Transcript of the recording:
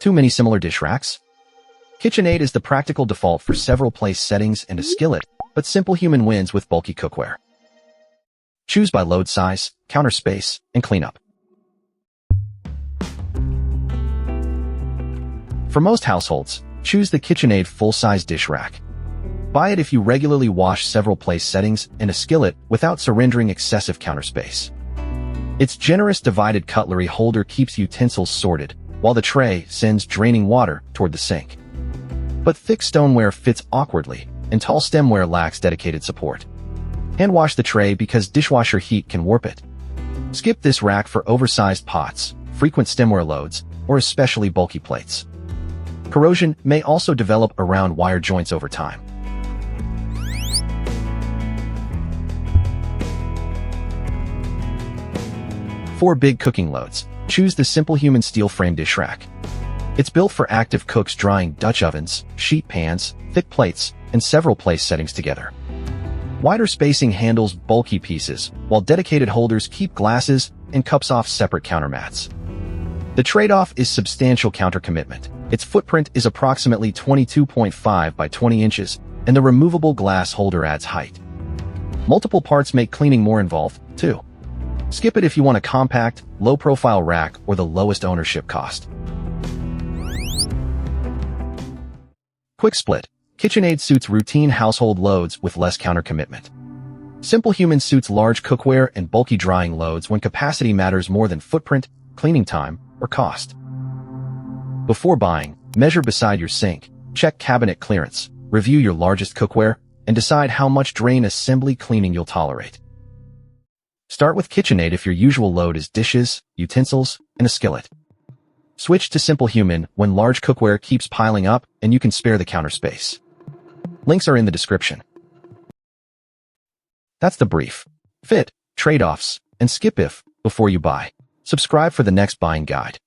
Too many similar dish racks? KitchenAid is the practical default for several place settings and a skillet, but Simplehuman wins with bulky cookware. Choose by load size, counter space, and cleanup. For most households, choose the KitchenAid full-size dish rack. Buy it if you regularly wash several place settings and a skillet without surrendering excessive counter space. Its generous divided cutlery holder keeps utensils sorted, while the tray sends draining water toward the sink. But thick stoneware fits awkwardly, and tall stemware lacks dedicated support. Hand wash the tray because dishwasher heat can warp it. Skip this rack for oversized pots, frequent stemware loads, or especially bulky plates. Corrosion may also develop around wire joints over time. For big cooking loads, choose the Simplehuman Steel Frame Dishrack. It's built for active cooks drying Dutch ovens, sheet pans, thick plates, and several place settings together. Wider spacing handles bulky pieces, while dedicated holders keep glasses and cups off separate counter mats. The trade-off is substantial counter commitment. Its footprint is approximately 22.5 by 20 inches, and the removable glass holder adds height. Multiple parts make cleaning more involved, too. Skip it if you want a compact, low-profile rack or the lowest ownership cost. Quick split. KitchenAid suits routine household loads with less counter commitment. Simplehuman suits large cookware and bulky drying loads when capacity matters more than footprint, cleaning time, or cost. Before buying, measure beside your sink, check cabinet clearance, review your largest cookware, and decide how much drain assembly cleaning you'll tolerate. Start with KitchenAid if your usual load is dishes, utensils, and a skillet. Switch to Simplehuman when large cookware keeps piling up and you can spare the counter space. Links are in the description. That's the brief. Fit, trade-offs, and skip if before you buy. Subscribe for the next buying guide.